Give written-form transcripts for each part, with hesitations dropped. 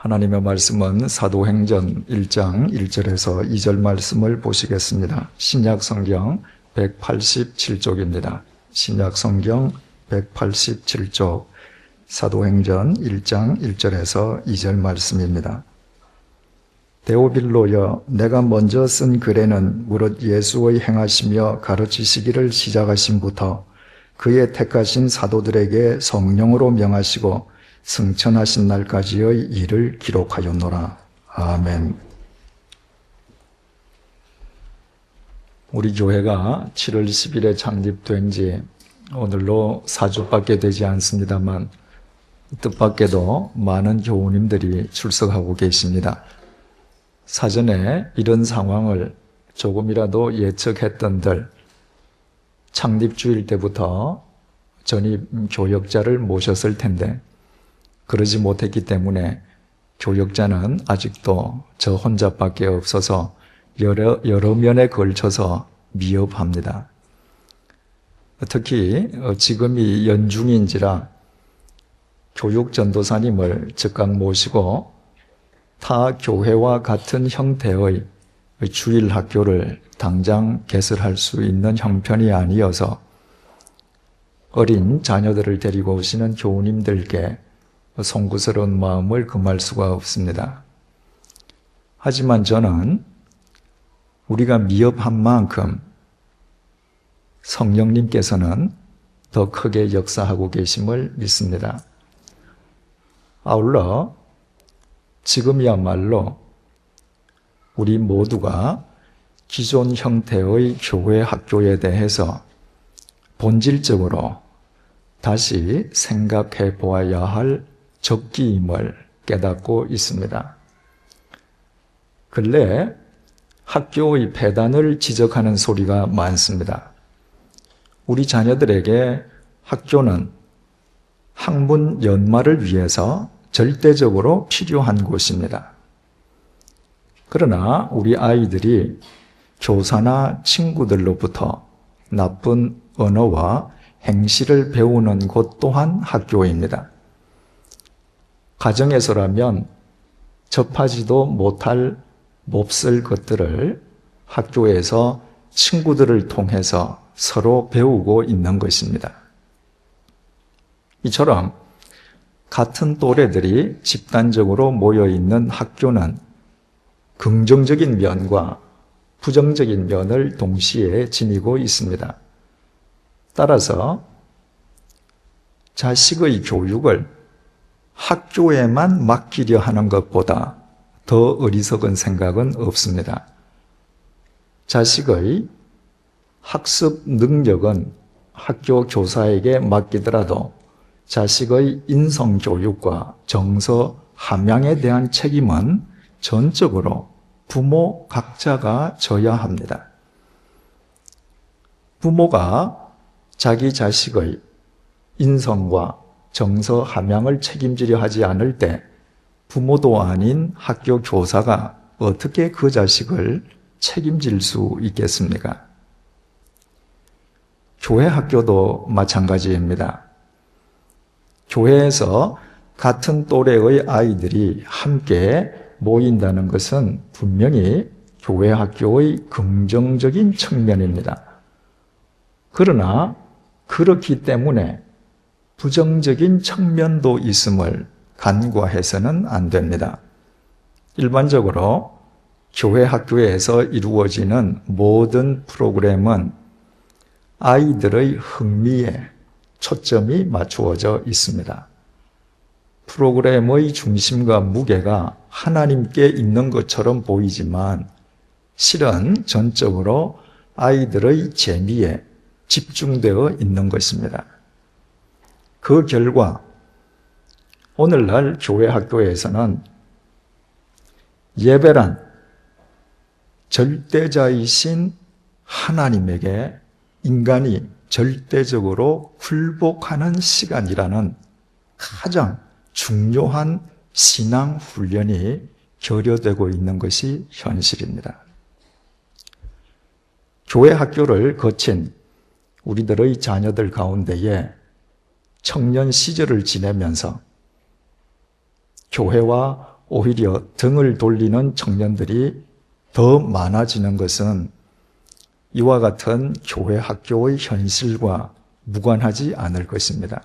하나님의 말씀은 사도행전 1장 1절에서 2절 말씀을 보시겠습니다. 신약성경 187쪽입니다. 신약성경 187쪽 사도행전 1장 1절에서 2절 말씀입니다. 데오빌로여, 내가 먼저 쓴 글에는 무릇 예수의 행하시며 가르치시기를 시작하심부터 그의 택하신 사도들에게 성령으로 명하시고 승천하신 날까지의 일을 기록하였노라. 아멘. 우리 교회가 7월 10일에 창립된 지 오늘로 4주밖에 되지 않습니다만 뜻밖에도 많은 교우님들이 출석하고 계십니다. 사전에 이런 상황을 조금이라도 예측했던들 창립주일 때부터 전입 교역자를 모셨을 텐데 그러지 못했기 때문에 교역자는 아직도 저 혼자밖에 없어서 여러 면에 걸쳐서 미흡합니다. 특히 지금이 연중인지라 교육전도사님을 즉각 모시고 타 교회와 같은 형태의 주일학교를 당장 개설할 수 있는 형편이 아니어서 어린 자녀들을 데리고 오시는 교우님들께 송구스러운 마음을 금할 수가 없습니다. 하지만 저는 우리가 미흡한 만큼 성령님께서는 더 크게 역사하고 계심을 믿습니다. 아울러 지금이야말로 우리 모두가 기존 형태의 교회 학교에 대해서 본질적으로 다시 생각해 보아야 할 적기임을 깨닫고 있습니다. 근래 학교의 폐단을 지적하는 소리가 많습니다. 우리 자녀들에게 학교는 학문 연마를 위해서 절대적으로 필요한 곳입니다. 그러나 우리 아이들이 교사나 친구들로부터 나쁜 언어와 행실을 배우는 곳 또한 학교입니다. 가정에서라면 접하지도 못할 몹쓸 것들을 학교에서 친구들을 통해서 서로 배우고 있는 것입니다. 이처럼 같은 또래들이 집단적으로 모여있는 학교는 긍정적인 면과 부정적인 면을 동시에 지니고 있습니다. 따라서 자식의 교육을 학교에만 맡기려 하는 것보다 더 어리석은 생각은 없습니다. 자식의 학습 능력은 학교 교사에게 맡기더라도 자식의 인성교육과 정서 함양에 대한 책임은 전적으로 부모 각자가 져야 합니다. 부모가 자기 자식의 인성과 정서 함양을 책임지려 하지 않을 때 부모도 아닌 학교 교사가 어떻게 그 자식을 책임질 수 있겠습니까? 교회 학교도 마찬가지입니다. 교회에서 같은 또래의 아이들이 함께 모인다는 것은 분명히 교회 학교의 긍정적인 측면입니다. 그러나 그렇기 때문에 부정적인 측면도 있음을 간과해서는 안 됩니다. 일반적으로 교회 학교에서 이루어지는 모든 프로그램은 아이들의 흥미에 초점이 맞추어져 있습니다. 프로그램의 중심과 무게가 하나님께 있는 것처럼 보이지만 실은 전적으로 아이들의 재미에 집중되어 있는 것입니다. 그 결과 오늘날 교회 학교에서는 예배란 절대자이신 하나님에게 인간이 절대적으로 굴복하는 시간이라는 가장 중요한 신앙 훈련이 결여되고 있는 것이 현실입니다. 교회 학교를 거친 우리들의 자녀들 가운데에 청년 시절을 지내면서 교회와 오히려 등을 돌리는 청년들이 더 많아지는 것은 이와 같은 교회 학교의 현실과 무관하지 않을 것입니다.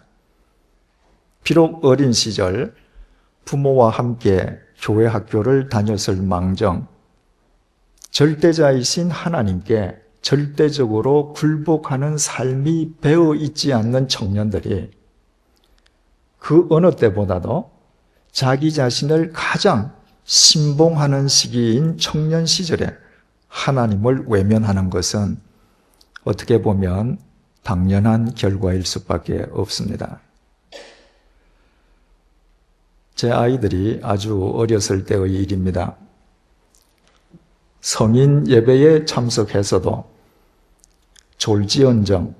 비록 어린 시절 부모와 함께 교회 학교를 다녔을 망정, 절대자이신 하나님께 절대적으로 굴복하는 삶이 배어 있지 않는 청년들이 그 어느 때보다도 자기 자신을 가장 신봉하는 시기인 청년 시절에 하나님을 외면하는 것은 어떻게 보면 당연한 결과일 수밖에 없습니다. 제 아이들이 아주 어렸을 때의 일입니다. 성인 예배에 참석해서도 졸지언정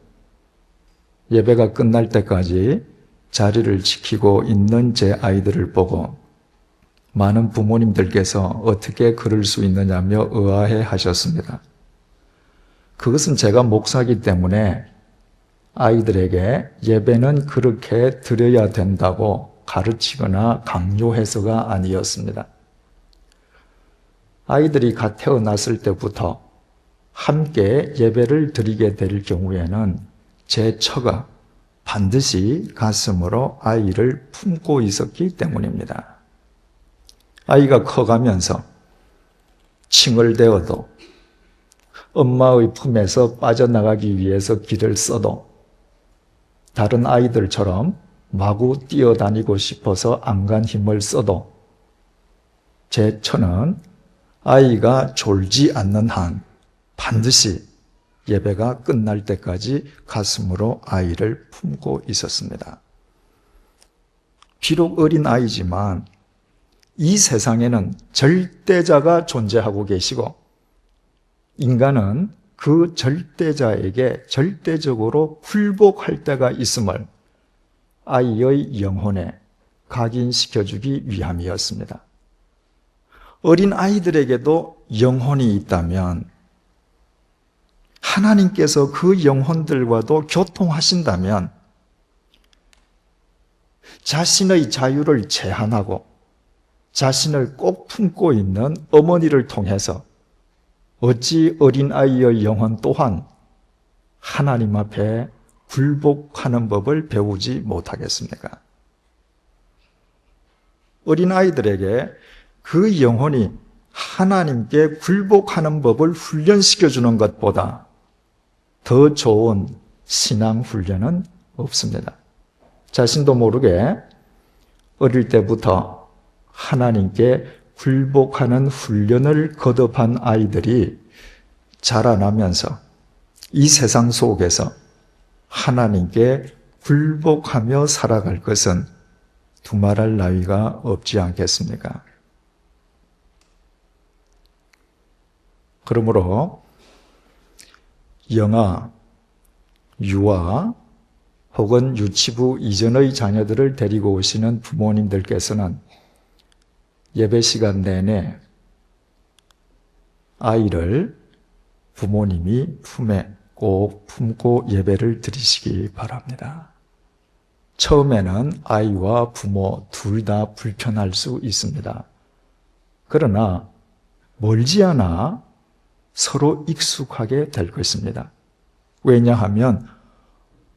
예배가 끝날 때까지 자리를 지키고 있는 제 아이들을 보고 많은 부모님들께서 어떻게 그럴 수 있느냐며 의아해 하셨습니다. 그것은 제가 목사이기 때문에 아이들에게 예배는 그렇게 드려야 된다고 가르치거나 강요해서가 아니었습니다. 아이들이 갓 태어났을 때부터 함께 예배를 드리게 될 경우에는 제 처가 반드시 가슴으로 아이를 품고 있었기 때문입니다. 아이가 커가면서 칭얼대어도 엄마의 품에서 빠져나가기 위해서 길을 써도 다른 아이들처럼 마구 뛰어다니고 싶어서 안간 힘을 써도 제 처는 아이가 졸지 않는 한 반드시 예배가 끝날 때까지 가슴으로 아이를 품고 있었습니다. 비록 어린 아이지만 이 세상에는 절대자가 존재하고 계시고 인간은 그 절대자에게 절대적으로 굴복할 때가 있음을 아이의 영혼에 각인시켜주기 위함이었습니다. 어린 아이들에게도 영혼이 있다면 하나님께서 그 영혼들과도 교통하신다면 자신의 자유를 제한하고 자신을 꼭 품고 있는 어머니를 통해서 어찌 어린아이의 영혼 또한 하나님 앞에 굴복하는 법을 배우지 못하겠습니까? 어린아이들에게 그 영혼이 하나님께 굴복하는 법을 훈련시켜주는 것보다 더 좋은 신앙 훈련은 없습니다. 자신도 모르게 어릴 때부터 하나님께 굴복하는 훈련을 거듭한 아이들이 자라나면서 이 세상 속에서 하나님께 굴복하며 살아갈 것은 두말할 나위가 없지 않겠습니까? 그러므로 영아, 유아 혹은 유치부 이전의 자녀들을 데리고 오시는 부모님들께서는 예배 시간 내내 아이를 부모님이 품에 꼭 품고 예배를 드리시기 바랍니다. 처음에는 아이와 부모 둘 다 불편할 수 있습니다. 그러나 멀지 않아 서로 익숙하게 될 것입니다. 왜냐하면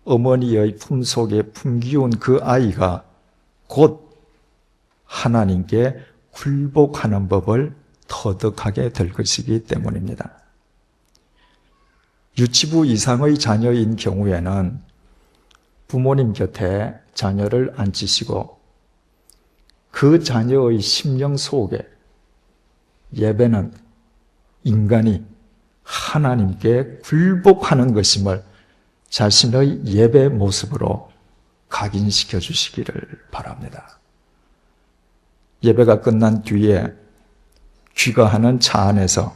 어머니의 품속에 품기운 그 아이가 곧 하나님께 굴복하는 법을 터득하게 될 것이기 때문입니다. 유치부 이상의 자녀인 경우에는 부모님 곁에 자녀를 앉히시고 그 자녀의 심령 속에 예배는 인간이 하나님께 굴복하는 것임을 자신의 예배 모습으로 각인시켜 주시기를 바랍니다. 예배가 끝난 뒤에 귀가하는 차 안에서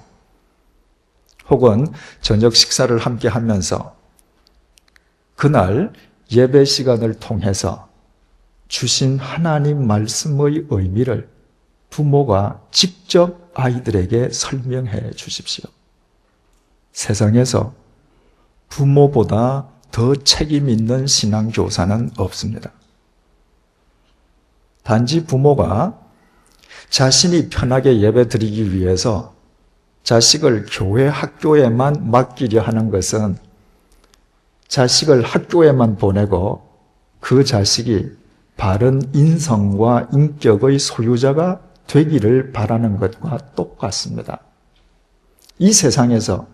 혹은 저녁 식사를 함께 하면서 그날 예배 시간을 통해서 주신 하나님 말씀의 의미를 부모가 직접 아이들에게 설명해 주십시오. 세상에서 부모보다 더 책임 있는 신앙교사는 없습니다. 단지 부모가 자신이 편하게 예배 드리기 위해서 자식을 교회 학교에만 맡기려 하는 것은 자식을 학교에만 보내고 그 자식이 바른 인성과 인격의 소유자가 되기를 바라는 것과 똑같습니다. 이 세상에서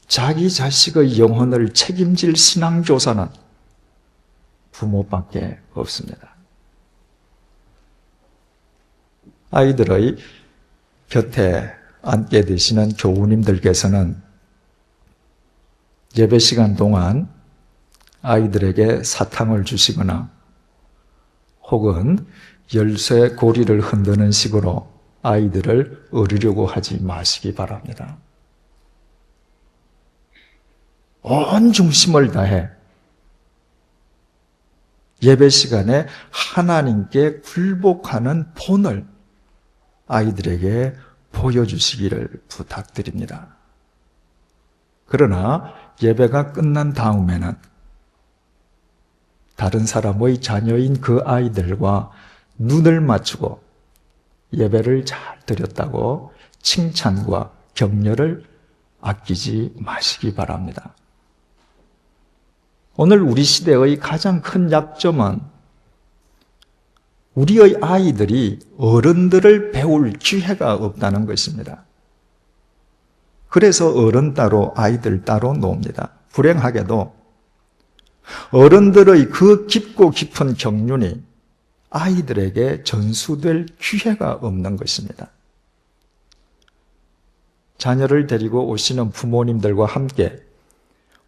자기 자식의 영혼을 책임질 신앙교사는 부모밖에 없습니다. 아이들의 곁에 앉게 되시는 교우님들께서는 예배 시간 동안 아이들에게 사탕을 주시거나 혹은 열쇠 고리를 흔드는 식으로 아이들을 어리려고 하지 마시기 바랍니다. 온 중심을 다해 예배 시간에 하나님께 굴복하는 본을 아이들에게 보여주시기를 부탁드립니다. 그러나 예배가 끝난 다음에는 다른 사람의 자녀인 그 아이들과 눈을 맞추고 예배를 잘 드렸다고 칭찬과 격려를 아끼지 마시기 바랍니다. 오늘 우리 시대의 가장 큰 약점은 우리의 아이들이 어른들을 배울 기회가 없다는 것입니다. 그래서 어른 따로 아이들 따로 놉니다. 불행하게도 어른들의 그 깊고 깊은 경륜이 아이들에게 전수될 기회가 없는 것입니다. 자녀를 데리고 오시는 부모님들과 함께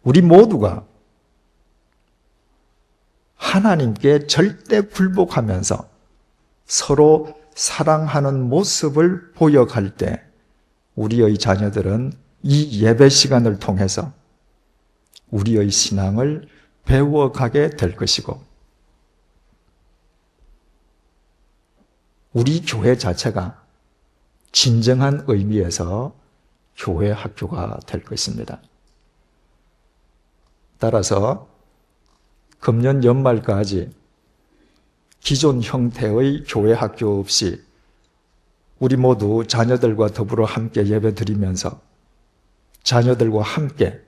우리 모두가 하나님께 절대 굴복하면서 서로 사랑하는 모습을 보여갈 때 우리의 자녀들은 이 예배 시간을 통해서 우리의 신앙을 배워가게 될 것이고 우리 교회 자체가 진정한 의미에서 교회 학교가 될 것입니다. 따라서 금년 연말까지 기존 형태의 교회 학교 없이 우리 모두 자녀들과 더불어 함께 예배드리면서 자녀들과 함께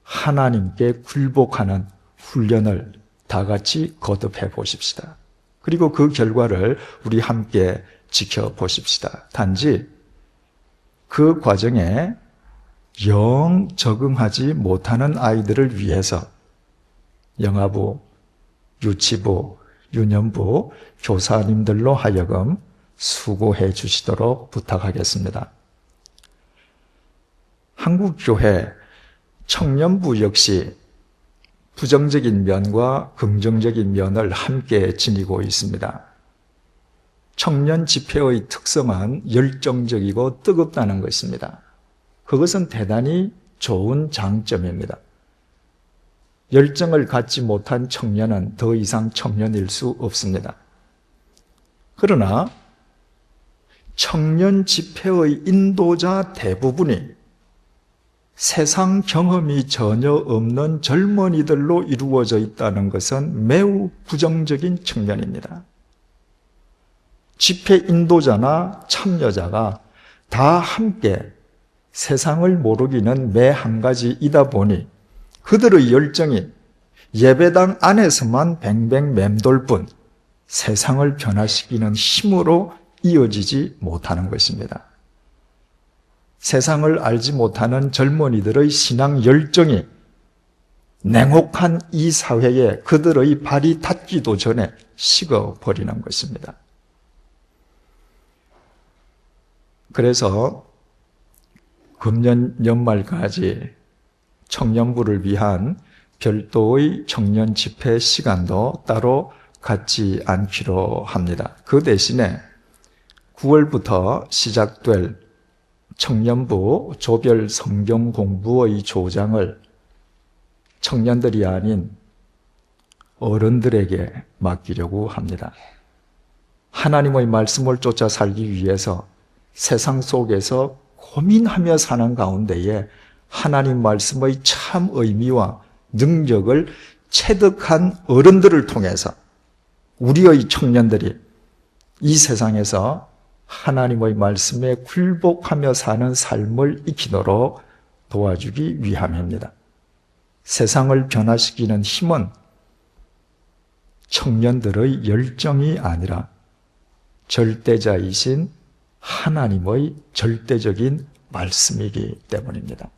하나님께 굴복하는 훈련을 다 같이 거듭해 보십시다. 그리고 그 결과를 우리 함께 지켜보십시다. 단지 그 과정에 영 적응하지 못하는 아이들을 위해서 영아부, 유치부, 유년부 교사님들로 하여금 수고해 주시도록 부탁하겠습니다. 한국교회 청년부 역시 부정적인 면과 긍정적인 면을 함께 지니고 있습니다. 청년 집회의 특성은 열정적이고 뜨겁다는 것입니다. 그것은 대단히 좋은 장점입니다. 열정을 갖지 못한 청년은 더 이상 청년일 수 없습니다. 그러나 청년 집회의 인도자 대부분이 세상 경험이 전혀 없는 젊은이들로 이루어져 있다는 것은 매우 부정적인 측면입니다. 집회 인도자나 참여자가 다 함께 세상을 모르기는 매 한 가지이다 보니 그들의 열정이 예배당 안에서만 뱅뱅 맴돌 뿐 세상을 변화시키는 힘으로 이어지지 못하는 것입니다. 세상을 알지 못하는 젊은이들의 신앙 열정이 냉혹한 이 사회에 그들의 발이 닿기도 전에 식어버리는 것입니다. 그래서 금년 연말까지 청년부를 위한 별도의 청년 집회 시간도 따로 갖지 않기로 합니다. 그 대신에 9월부터 시작될 청년부 조별 성경 공부의 조장을 청년들이 아닌 어른들에게 맡기려고 합니다. 하나님의 말씀을 쫓아 살기 위해서 세상 속에서 고민하며 사는 가운데에 하나님 말씀의 참 의미와 능력을 체득한 어른들을 통해서 우리의 청년들이 이 세상에서 하나님의 말씀에 굴복하며 사는 삶을 익히도록 도와주기 위함입니다. 세상을 변화시키는 힘은 청년들의 열정이 아니라 절대자이신 하나님의 절대적인 말씀이기 때문입니다.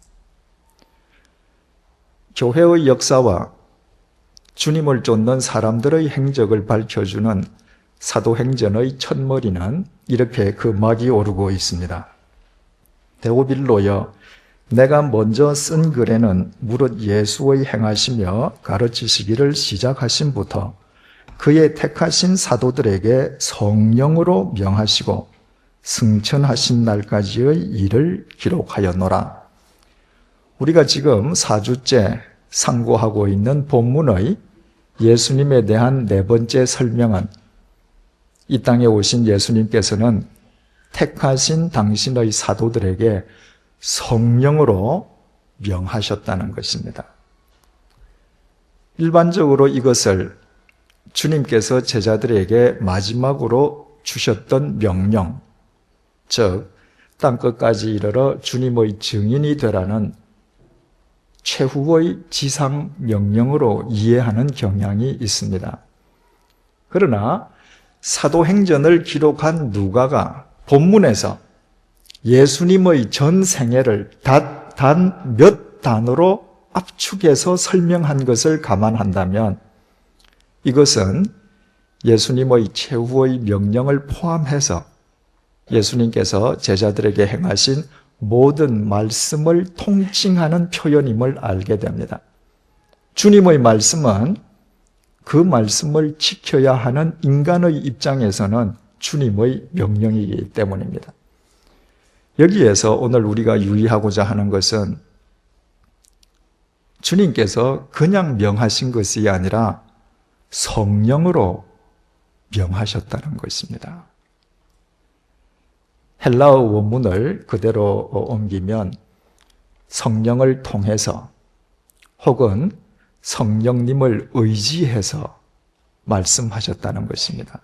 교회의 역사와 주님을 쫓는 사람들의 행적을 밝혀주는 사도행전의 첫머리는 이렇게 그 막이 오르고 있습니다. 데오빌로여, 내가 먼저 쓴 글에는 무릇 예수의 행하시며 가르치시기를 시작하심부터 그의 택하신 사도들에게 성령으로 명하시고 승천하신 날까지의 일을 기록하였노라. 우리가 지금 4주째 상고하고 있는 본문의 예수님에 대한 네 번째 설명은 이 땅에 오신 예수님께서는 택하신 당신의 사도들에게 성령으로 명하셨다는 것입니다. 일반적으로 이것을 주님께서 제자들에게 마지막으로 주셨던 명령, 즉 땅끝까지 이르러 주님의 증인이 되라는 최후의 지상 명령으로 이해하는 경향이 있습니다. 그러나 사도행전을 기록한 누가가 본문에서 예수님의 전 생애를 단 몇 단어로 압축해서 설명한 것을 감안한다면 이것은 예수님의 최후의 명령을 포함해서 예수님께서 제자들에게 행하신 모든 말씀을 통칭하는 표현임을 알게 됩니다. 주님의 말씀은 그 말씀을 지켜야 하는 인간의 입장에서는 주님의 명령이기 때문입니다. 여기에서 오늘 우리가 유의하고자 하는 것은 주님께서 그냥 명하신 것이 아니라 성령으로 명하셨다는 것입니다. 헬라어 원문을 그대로 옮기면 성령을 통해서 혹은 성령님을 의지해서 말씀하셨다는 것입니다.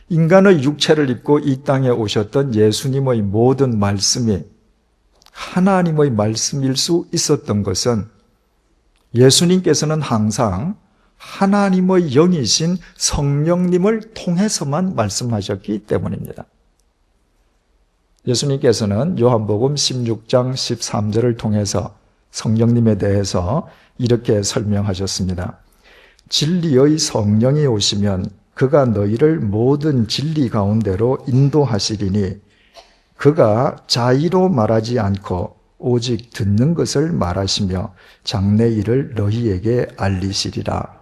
인간의 육체를 입고 이 땅에 오셨던 예수님의 모든 말씀이 하나님의 말씀일 수 있었던 것은 예수님께서는 항상 하나님의 영이신 성령님을 통해서만 말씀하셨기 때문입니다. 예수님께서는 요한복음 16장 13절을 통해서 성령님에 대해서 이렇게 설명하셨습니다. 진리의 성령이 오시면 그가 너희를 모든 진리 가운데로 인도하시리니 그가 자의로 말하지 않고 오직 듣는 것을 말하시며 장래 일을 너희에게 알리시리라.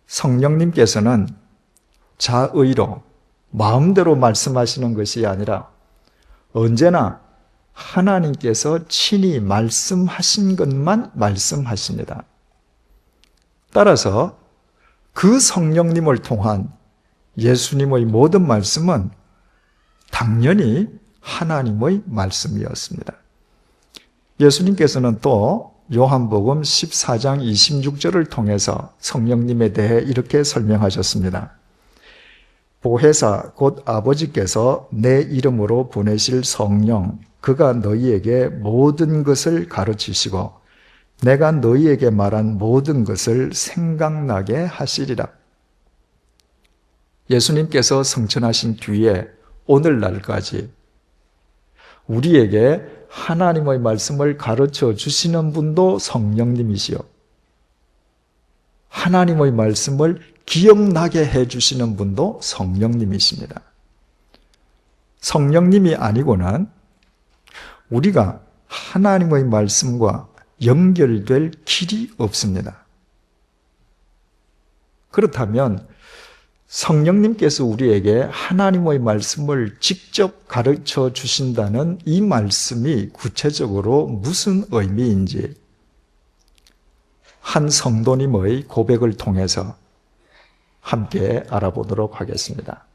성령님께서는 자의로 마음대로 말씀하시는 것이 아니라 언제나 하나님께서 친히 말씀하신 것만 말씀하십니다. 따라서 그 성령님을 통한 예수님의 모든 말씀은 당연히 하나님의 말씀이었습니다. 예수님께서는 또 요한복음 14장 26절을 통해서 성령님에 대해 이렇게 설명하셨습니다. 보혜사 곧 아버지께서 내 이름으로 보내실 성령 그가 너희에게 모든 것을 가르치시고 내가 너희에게 말한 모든 것을 생각나게 하시리라. 예수님께서 성천하신 뒤에 오늘날까지 우리에게 하나님의 말씀을 가르쳐 주시는 분도 성령님이시요. 하나님의 말씀을 기억나게 해주시는 분도 성령님이십니다. 성령님이 아니고는 우리가 하나님의 말씀과 연결될 길이 없습니다. 그렇다면 성령님께서 우리에게 하나님의 말씀을 직접 가르쳐 주신다는 이 말씀이 구체적으로 무슨 의미인지 한 성도님의 고백을 통해서 함께 알아보도록 하겠습니다.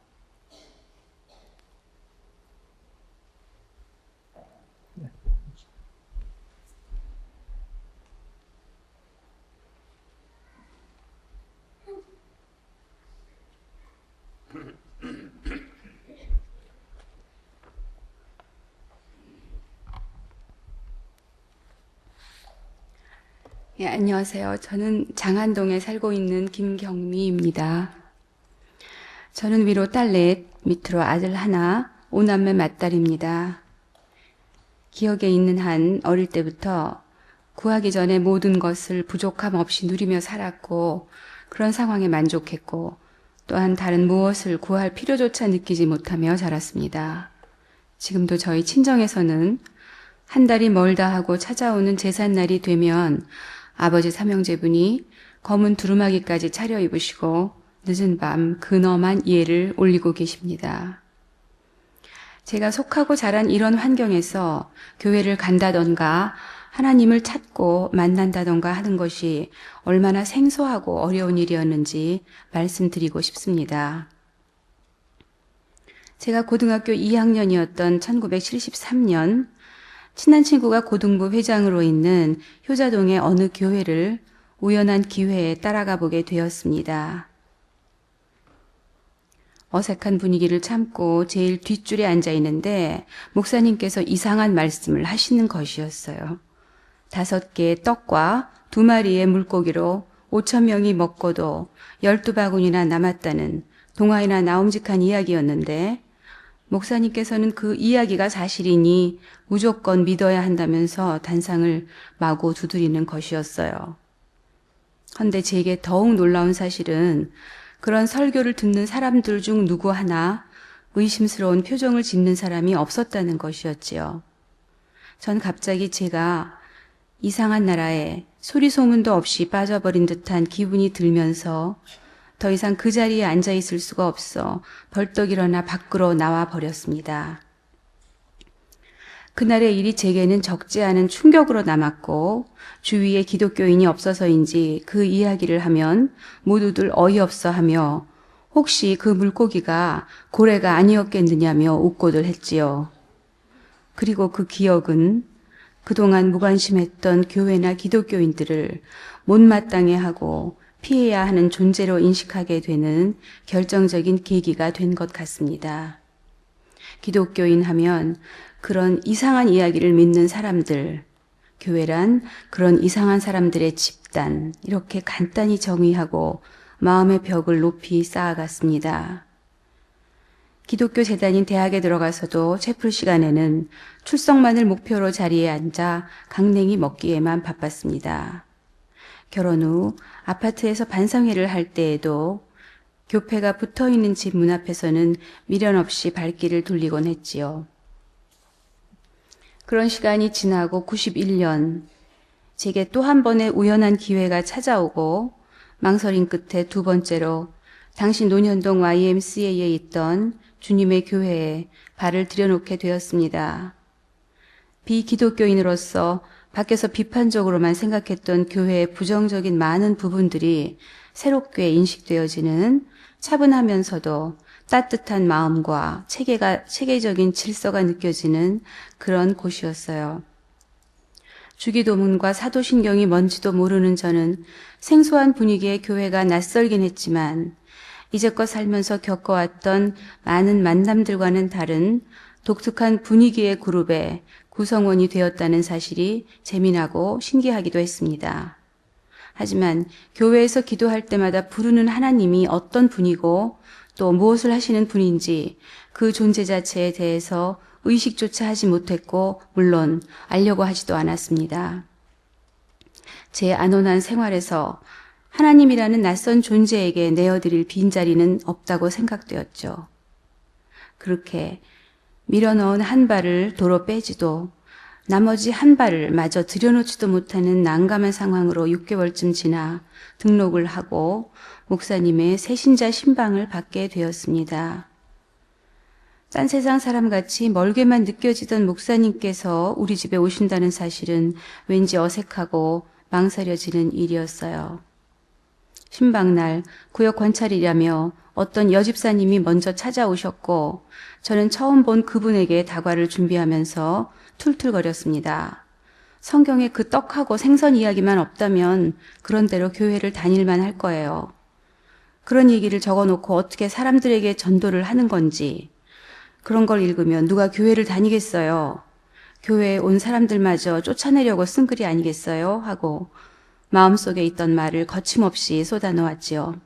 예, 안녕하세요. 저는 장안동에 살고 있는 김경미입니다. 저는 위로 딸 넷, 밑으로 아들 하나, 오남매 맏딸입니다. 기억에 있는 한 어릴 때부터 구하기 전에 모든 것을 부족함 없이 누리며 살았고 그런 상황에 만족했고 또한 다른 무엇을 구할 필요조차 느끼지 못하며 자랐습니다. 지금도 저희 친정에서는 한 달이 멀다 하고 찾아오는 제삿날이 되면 아버지 삼형제분이 검은 두루마기까지 차려입으시고 늦은 밤 근엄한 예를 올리고 계십니다. 제가 속하고 자란 이런 환경에서 교회를 간다던가 하나님을 찾고 만난다던가 하는 것이 얼마나 생소하고 어려운 일이었는지 말씀드리고 싶습니다. 제가 고등학교 2학년이었던 1973년 친한 친구가 고등부 회장으로 있는 효자동의 어느 교회를 우연한 기회에 따라가 보게 되었습니다. 어색한 분위기를 참고 제일 뒷줄에 앉아 있는데 목사님께서 이상한 말씀을 하시는 것이었어요. 5개의 떡과 2마리의 물고기로 5,000명이 먹고도 12바구니나 남았다는 동화에나 나옴직한 이야기였는데 목사님께서는 그 이야기가 사실이니 무조건 믿어야 한다면서 단상을 마구 두드리는 것이었어요. 헌데 제게 더욱 놀라운 사실은 그런 설교를 듣는 사람들 중 누구 하나 의심스러운 표정을 짓는 사람이 없었다는 것이었지요. 전 갑자기 제가 이상한 나라에 소리소문도 없이 빠져버린 듯한 기분이 들면서 더 이상 그 자리에 앉아 있을 수가 없어 벌떡 일어나 밖으로 나와 버렸습니다. 그날의 일이 제게는 적지 않은 충격으로 남았고 주위에 기독교인이 없어서인지 그 이야기를 하면 모두들 어이없어 하며 혹시 그 물고기가 고래가 아니었겠느냐며 웃고들 했지요. 그리고 그 기억은 그동안 무관심했던 교회나 기독교인들을 못마땅해 하고 피해야 하는 존재로 인식하게 되는 결정적인 계기가 된 것 같습니다. 기독교인 하면 그런 이상한 이야기를 믿는 사람들, 교회란 그런 이상한 사람들의 집단, 이렇게 간단히 정의하고 마음의 벽을 높이 쌓아갔습니다. 기독교 재단인 대학에 들어가서도 채플 시간에는 출석만을 목표로 자리에 앉아 강냉이 먹기에만 바빴습니다. 결혼 후 아파트에서 반상회를 할 때에도 교패가 붙어있는 집 문 앞에서는 미련 없이 발길을 돌리곤 했지요. 그런 시간이 지나고 91년 제게 또 한 번의 우연한 기회가 찾아오고 망설임 끝에 2번째로 당시 논현동 YMCA에 있던 주님의 교회에 발을 들여놓게 되었습니다. 비기독교인으로서 밖에서 비판적으로만 생각했던 교회의 부정적인 많은 부분들이 새롭게 인식되어지는 차분하면서도 따뜻한 마음과 체계적인 질서가 느껴지는 그런 곳이었어요. 주기도문과 사도신경이 뭔지도 모르는 저는 생소한 분위기의 교회가 낯설긴 했지만 이제껏 살면서 겪어왔던 많은 만남들과는 다른 독특한 분위기의 그룹의 구성원이 되었다는 사실이 재미나고 신기하기도 했습니다. 하지만 교회에서 기도할 때마다 부르는 하나님이 어떤 분이고 또 무엇을 하시는 분인지 그 존재 자체에 대해서 의식조차 하지 못했고 물론 알려고 하지도 않았습니다. 제 안온한 생활에서 하나님이라는 낯선 존재에게 내어드릴 빈자리는 없다고 생각되었죠. 그렇게 밀어넣은 한 발을 도로 빼지도 나머지 한 발을 마저 들여놓지도 못하는 난감한 상황으로 6개월쯤 지나 등록을 하고 목사님의 새신자 신방을 받게 되었습니다. 딴 세상 사람같이 멀게만 느껴지던 목사님께서 우리 집에 오신다는 사실은 왠지 어색하고 망설여지는 일이었어요. 신방날 구역 관찰이라며 어떤 여집사님이 먼저 찾아오셨고 저는 처음 본 그분에게 다과를 준비하면서 툴툴거렸습니다. 성경에 그 떡하고 생선 이야기만 없다면 그런 대로 교회를 다닐만 할 거예요. 그런 얘기를 적어놓고 어떻게 사람들에게 전도를 하는 건지 그런 걸 읽으면 누가 교회를 다니겠어요. 교회에 온 사람들마저 쫓아내려고 쓴 글이 아니겠어요? 하고 마음속에 있던 말을 거침없이 쏟아놓았지요.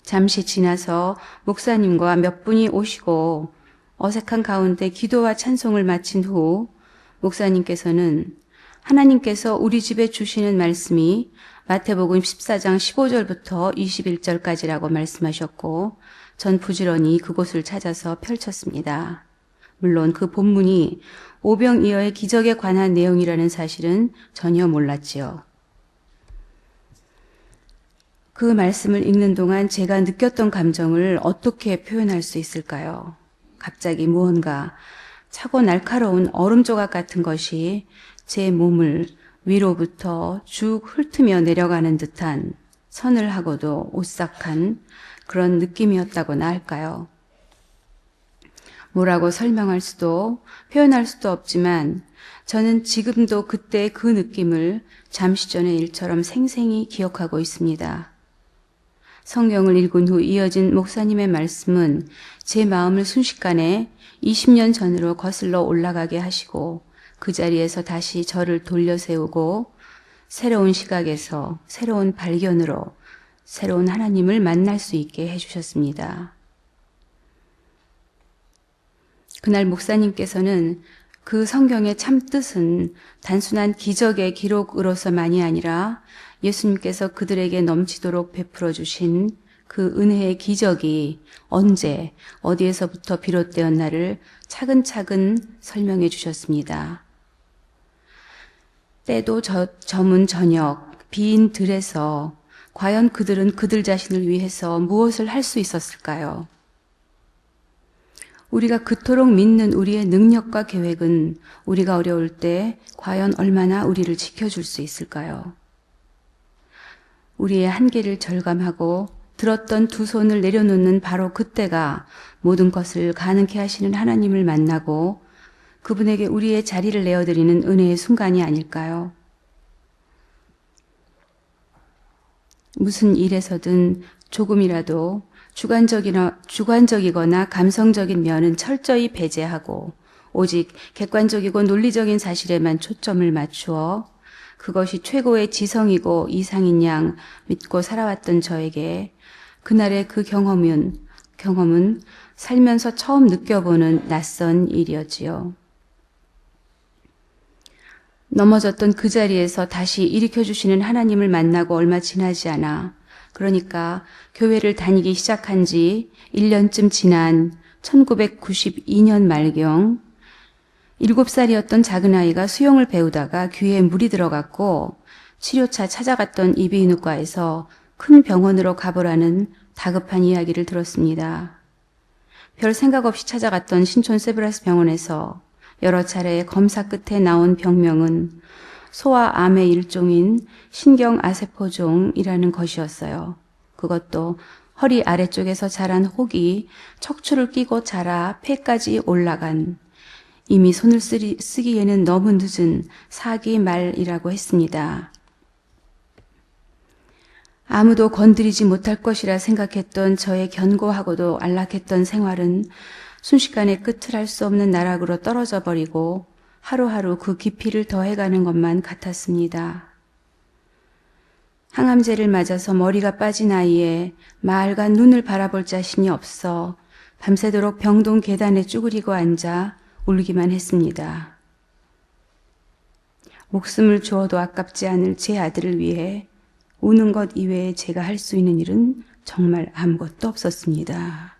잠시 지나서 목사님과 몇 분이 오시고 어색한 가운데 기도와 찬송을 마친 후 목사님께서는 하나님께서 우리 집에 주시는 말씀이 마태복음 14장 15절부터 21절까지라고 말씀하셨고 전 부지런히 그곳을 찾아서 펼쳤습니다. 물론 그 본문이 오병이어의 기적에 관한 내용이라는 사실은 전혀 몰랐지요. 그 말씀을 읽는 동안 제가 느꼈던 감정을 어떻게 표현할 수 있을까요? 갑자기 무언가 차고 날카로운 얼음 조각 같은 것이 제 몸을 위로부터 쭉 훑으며 내려가는 듯한 서늘하고도 오싹한 그런 느낌이었다고나 할까요? 뭐라고 설명할 수도 표현할 수도 없지만 저는 지금도 그때 그 느낌을 잠시 전의 일처럼 생생히 기억하고 있습니다. 성경을 읽은 후 이어진 목사님의 말씀은 제 마음을 순식간에 20년 전으로 거슬러 올라가게 하시고 그 자리에서 다시 저를 돌려세우고 새로운 시각에서 새로운 발견으로 새로운 하나님을 만날 수 있게 해주셨습니다. 그날 목사님께서는 그 성경의 참뜻은 단순한 기적의 기록으로서만이 아니라 예수님께서 그들에게 넘치도록 베풀어 주신 그 은혜의 기적이 언제 어디에서부터 비롯되었나를 차근차근 설명해 주셨습니다. 때도 저문 저녁 빈 들에서 과연 그들은 그들 자신을 위해서 무엇을 할 수 있었을까요? 우리가 그토록 믿는 우리의 능력과 계획은 우리가 어려울 때 과연 얼마나 우리를 지켜줄 수 있을까요? 우리의 한계를 절감하고 들었던 두 손을 내려놓는 바로 그때가 모든 것을 가능케 하시는 하나님을 만나고 그분에게 우리의 자리를 내어드리는 은혜의 순간이 아닐까요? 무슨 일에서든 조금이라도 주관적이거나 감성적인 면은 철저히 배제하고 오직 객관적이고 논리적인 사실에만 초점을 맞추어 그것이 최고의 지성이고 이상인 양 믿고 살아왔던 저에게 그날의 그 경험은 살면서 처음 느껴보는 낯선 일이었지요. 넘어졌던 그 자리에서 다시 일으켜주시는 하나님을 만나고 얼마 지나지 않아 그러니까 교회를 다니기 시작한 지 1년쯤 지난 1992년 말경 7살이었던 작은 아이가 수영을 배우다가 귀에 물이 들어갔고 치료차 찾아갔던 이비인후과에서 큰 병원으로 가보라는 다급한 이야기를 들었습니다. 별 생각 없이 찾아갔던 신촌 세브라스 병원에서 여러 차례 검사 끝에 나온 병명은 소아암의 일종인 신경아세포종이라는 것이었어요. 그것도 허리 아래쪽에서 자란 혹이 척추를 끼고 자라 폐까지 올라간 이미 손을 쓰기에는 너무 늦은 사기 말이라고 했습니다. 아무도 건드리지 못할 것이라 생각했던 저의 견고하고도 안락했던 생활은 순식간에 끝을 알 수 없는 나락으로 떨어져 버리고 하루하루 그 깊이를 더해가는 것만 같았습니다. 항암제를 맞아서 머리가 빠진 아이에 마을간 눈을 바라볼 자신이 없어 밤새도록 병동 계단에 쭈그리고 앉아 울기만 했습니다. 목숨을 주어도 아깝지 않을 제 아들을 위해 우는 것 이외에 제가 할 수 있는 일은 정말 아무것도 없었습니다.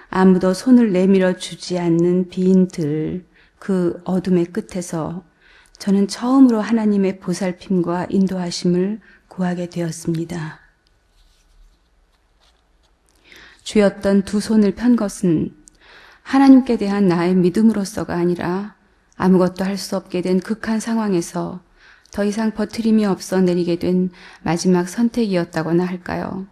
아무도 손을 내밀어 주지 않는 빈 들, 그 어둠의 끝에서 저는 처음으로 하나님의 보살핌과 인도하심을 구하게 되었습니다. 쥐었던 두 손을 편 것은 하나님께 대한 나의 믿음으로서가 아니라 아무것도 할 수 없게 된 극한 상황에서 더 이상 버티림이 없어 내리게 된 마지막 선택이었다거나 할까요?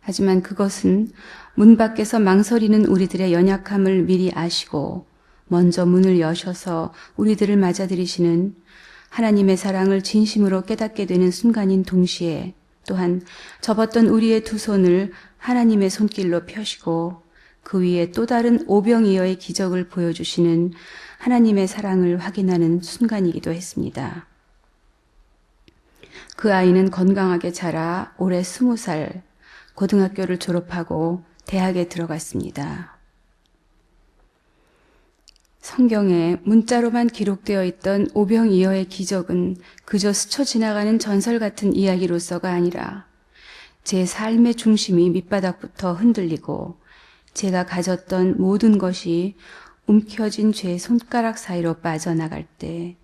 하지만 그것은 문 밖에서 망설이는 우리들의 연약함을 미리 아시고 먼저 문을 여셔서 우리들을 맞아들이시는 하나님의 사랑을 진심으로 깨닫게 되는 순간인 동시에 또한 접었던 우리의 두 손을 하나님의 손길로 펴시고 그 위에 또 다른 오병이어의 기적을 보여주시는 하나님의 사랑을 확인하는 순간이기도 했습니다. 그 아이는 건강하게 자라 올해 20살, 고등학교를 졸업하고 대학에 들어갔습니다. 성경에 문자로만 기록되어 있던 오병이어의 기적은 그저 스쳐 지나가는 전설 같은 이야기로서가 아니라 제 삶의 중심이 밑바닥부터 흔들리고 제가 가졌던 모든 것이 움켜진 제 손가락 사이로 빠져나갈 때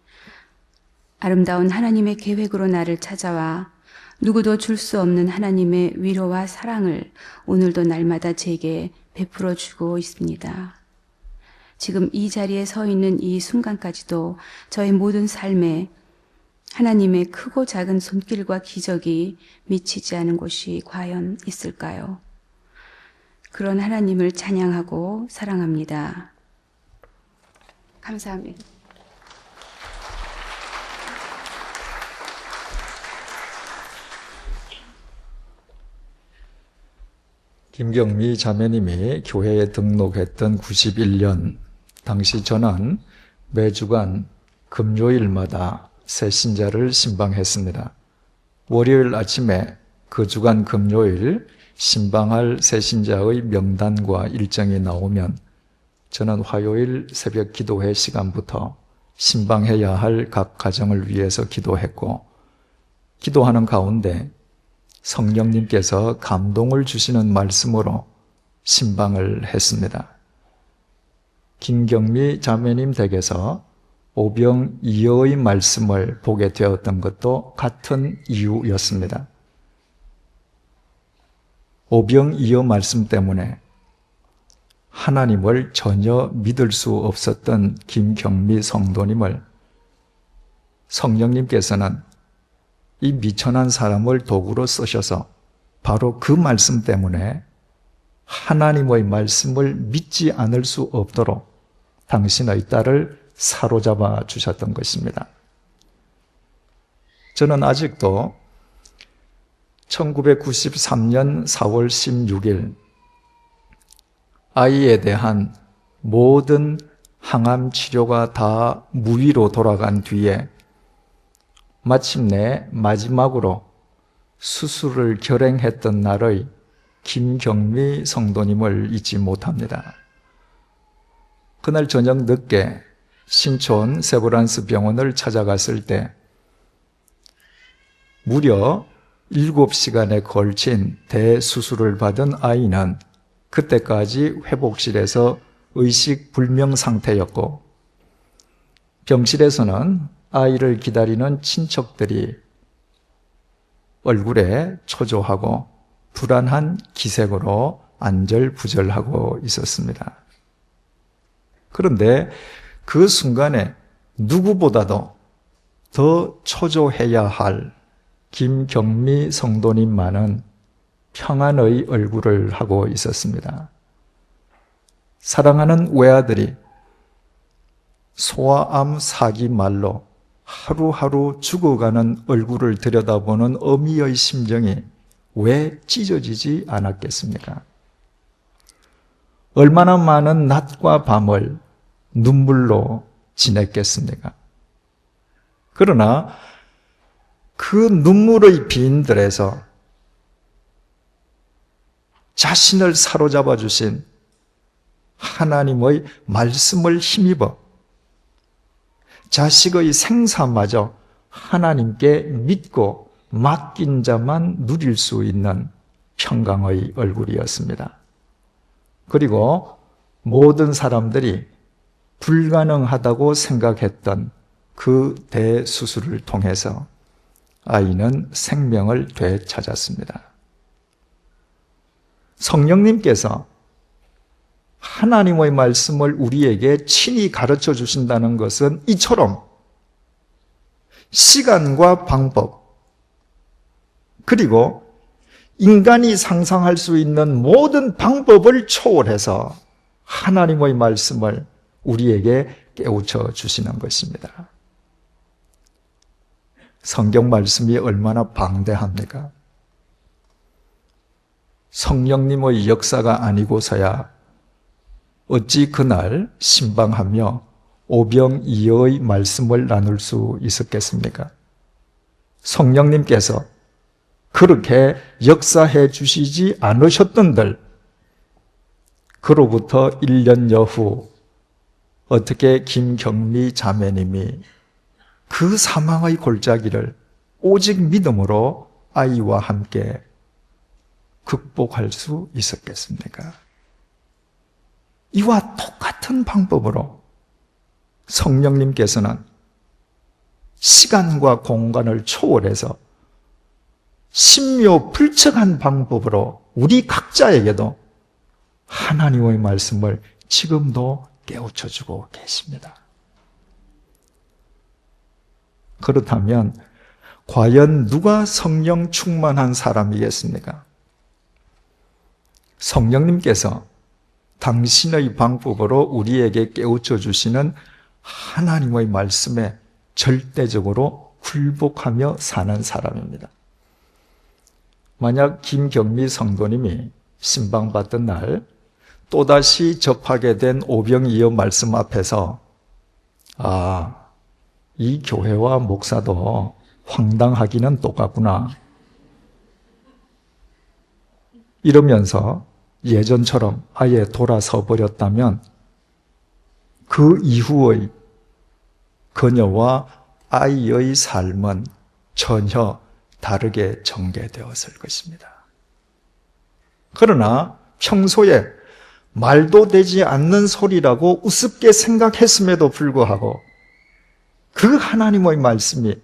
아름다운 하나님의 계획으로 나를 찾아와 누구도 줄 수 없는 하나님의 위로와 사랑을 오늘도 날마다 제게 베풀어 주고 있습니다. 지금 이 자리에 서 있는 이 순간까지도 저의 모든 삶에 하나님의 크고 작은 손길과 기적이 미치지 않은 곳이 과연 있을까요? 그런 하나님을 찬양하고 사랑합니다. 감사합니다. 김경미 자매님이 교회에 등록했던 91년, 당시 저는 매주간 금요일마다 새 신자를 신방했습니다. 월요일 아침에 그 주간 금요일 신방할 새 신자의 명단과 일정이 나오면 저는 화요일 새벽 기도회 시간부터 신방해야 할 각 가정을 위해서 기도했고, 기도하는 가운데 성령님께서 감동을 주시는 말씀으로 신방을 했습니다. 김경미 자매님 댁에서 오병이어의 말씀을 보게 되었던 것도 같은 이유였습니다. 오병이어 말씀 때문에 하나님을 전혀 믿을 수 없었던 김경미 성도님을 성령님께서는 이 미천한 사람을 도구로 쓰셔서 바로 그 말씀 때문에 하나님의 말씀을 믿지 않을 수 없도록 당신의 딸을 사로잡아 주셨던 것입니다. 저는 아직도 1993년 4월 16일 아이에 대한 모든 항암 치료가 다 무위로 돌아간 뒤에 마침내 마지막으로 수술을 결행했던 날의 김경미 성도님을 잊지 못합니다. 그날 저녁 늦게 신촌 세브란스 병원을 찾아갔을 때 무려 7시간에 걸친 대수술을 받은 아이는 그때까지 회복실에서 의식 불명 상태였고, 병실에서는 아이를 기다리는 친척들이 얼굴에 초조하고 불안한 기색으로 안절부절하고 있었습니다. 그런데 그 순간에 누구보다도 더 초조해야 할 김경미 성도님만은 평안의 얼굴을 하고 있었습니다. 사랑하는 외아들이 소아암 사기 말로 하루하루 죽어가는 얼굴을 들여다보는 어미의 심정이 왜 찢어지지 않았겠습니까? 얼마나 많은 낮과 밤을 눈물로 지냈겠습니까? 그러나 그 눈물의 빈들에서 자신을 사로잡아 주신 하나님의 말씀을 힘입어 자식의 생사마저 하나님께 믿고 맡긴 자만 누릴 수 있는 평강의 얼굴이었습니다. 그리고 모든 사람들이 불가능하다고 생각했던 그 대수술을 통해서 아이는 생명을 되찾았습니다. 성령님께서 하나님의 말씀을 우리에게 친히 가르쳐 주신다는 것은 이처럼 시간과 방법, 그리고 인간이 상상할 수 있는 모든 방법을 초월해서 하나님의 말씀을 우리에게 깨우쳐 주시는 것입니다. 성경 말씀이 얼마나 방대합니까? 성령님의 역사가 아니고서야 어찌 그날 신방하며 오병이어의 말씀을 나눌 수 있었겠습니까? 성령님께서 그렇게 역사해 주시지 않으셨던들 그로부터 1년 여후 어떻게 김경미 자매님이 그 사망의 골짜기를 오직 믿음으로 아이와 함께 극복할 수 있었겠습니까? 이와 똑같은 방법으로 성령님께서는 시간과 공간을 초월해서 신묘불측한 방법으로 우리 각자에게도 하나님의 말씀을 지금도 깨우쳐주고 계십니다. 그렇다면 과연 누가 성령 충만한 사람이겠습니까? 성령님께서 당신의 방법으로 우리에게 깨우쳐 주시는 하나님의 말씀에 절대적으로 굴복하며 사는 사람입니다. 만약 김경미 성도님이 신방받던 날 또다시 접하게 된 오병이어 말씀 앞에서 이 교회와 목사도 황당하기는 똑같구나 이러면서 예전처럼 아예 돌아서 버렸다면 그 이후의 그녀와 아이의 삶은 전혀 다르게 전개되었을 것입니다. 그러나 평소에 말도 되지 않는 소리라고 우습게 생각했음에도 불구하고 그 하나님의 말씀이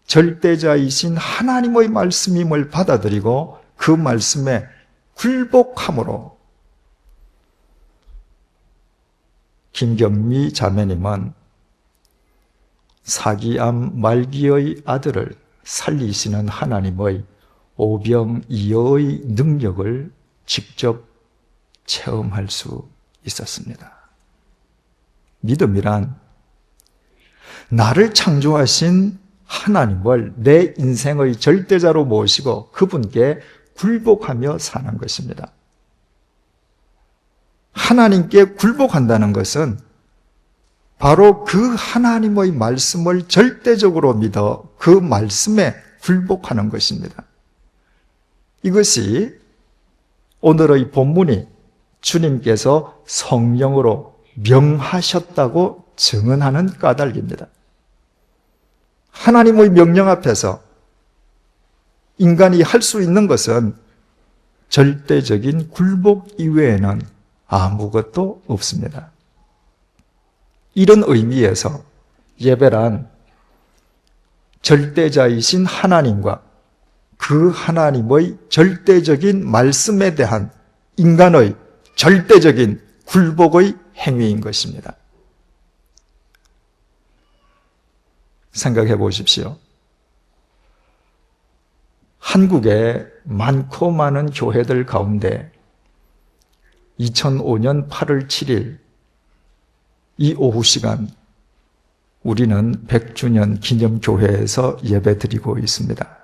절대자이신 하나님의 말씀임을 받아들이고 그 말씀에 굴복함으로 김경미 자매님은 사기암 말기의 아들을 살리시는 하나님의 오병이어의 능력을 직접 체험할 수 있었습니다. 믿음이란 나를 창조하신 하나님을 내 인생의 절대자로 모시고 그분께 굴복하며 사는 것입니다. 하나님께 굴복한다는 것은 바로 그 하나님의 말씀을 절대적으로 믿어 그 말씀에 굴복하는 것입니다. 이것이 오늘의 본문이 주님께서 성령으로 명하셨다고 증언하는 까닭입니다. 하나님의 명령 앞에서 인간이 할 수 있는 것은 절대적인 굴복 이외에는 아무것도 없습니다. 이런 의미에서 예배란 절대자이신 하나님과 그 하나님의 절대적인 말씀에 대한 인간의 절대적인 굴복의 행위인 것입니다. 생각해 보십시오. 한국의 많고 많은 교회들 가운데 2005년 8월 7일 이 오후 시간 우리는 100주년 기념교회에서 예배드리고 있습니다.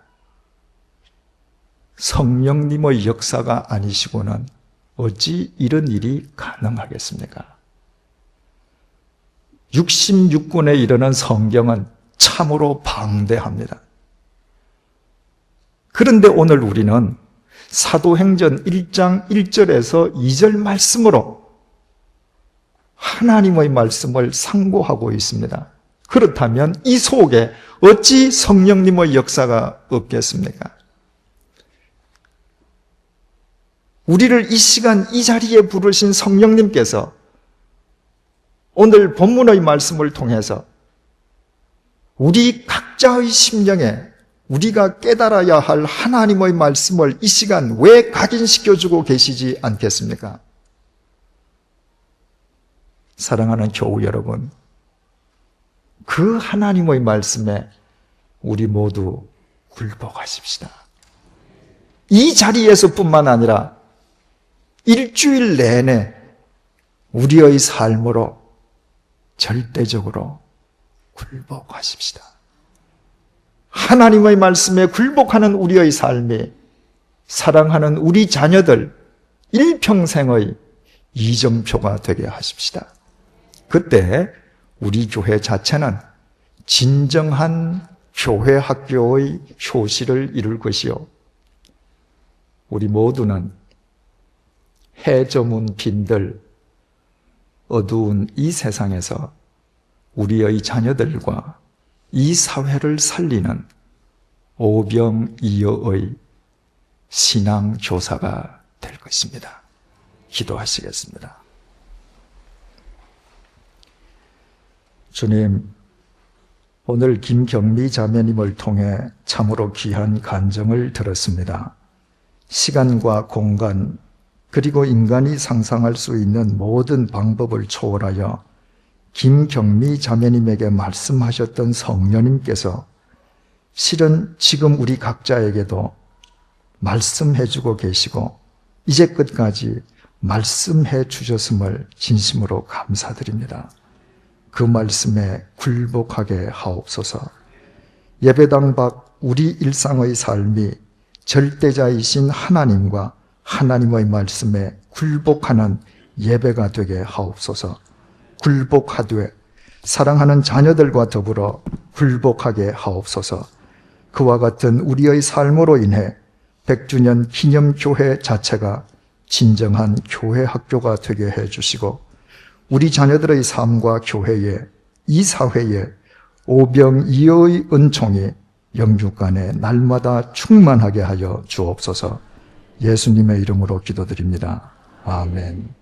성령님의 역사가 아니시고는 어찌 이런 일이 가능하겠습니까? 66권에 이르는 성경은 참으로 방대합니다. 그런데 오늘 우리는 사도행전 1장 1절에서 2절 말씀으로 하나님의 말씀을 상고하고 있습니다. 그렇다면 이 속에 어찌 성령님의 역사가 없겠습니까? 우리를 이 시간 이 자리에 부르신 성령님께서 오늘 본문의 말씀을 통해서 우리 각자의 심령에 우리가 깨달아야 할 하나님의 말씀을 이 시간 왜 각인시켜주고 계시지 않겠습니까? 사랑하는 교우 여러분, 그 하나님의 말씀에 우리 모두 굴복하십시다. 이 자리에서뿐만 아니라 일주일 내내 우리의 삶으로 절대적으로 굴복하십시다. 하나님의 말씀에 굴복하는 우리의 삶이 사랑하는 우리 자녀들 일평생의 이정표가 되게 하십시다. 그때 우리 교회 자체는 진정한 교회 학교의 효시를 이룰 것이요, 우리 모두는 해 저문 빈들 어두운 이 세상에서 우리의 자녀들과 이 사회를 살리는 오병이어의 신앙교사가 될 것입니다. 기도하시겠습니다. 주님, 오늘 김경미 자매님을 통해 참으로 귀한 간증을 들었습니다. 시간과 공간, 그리고 인간이 상상할 수 있는 모든 방법을 초월하여 김경미 자매님에게 말씀하셨던 성령님께서 실은 지금 우리 각자에게도 말씀해주고 계시고 이제 끝까지 말씀해 주셨음을 진심으로 감사드립니다. 그 말씀에 굴복하게 하옵소서. 예배당 밖 우리 일상의 삶이 절대자이신 하나님과 하나님의 말씀에 굴복하는 예배가 되게 하옵소서. 굴복하되 사랑하는 자녀들과 더불어 굴복하게 하옵소서. 그와 같은 우리의 삶으로 인해 100주년 기념교회 자체가 진정한 교회 학교가 되게 해주시고 우리 자녀들의 삶과 교회에, 이 사회에 오병이어의 은총이 영육간에 날마다 충만하게 하여 주옵소서. 예수님의 이름으로 기도드립니다. 아멘.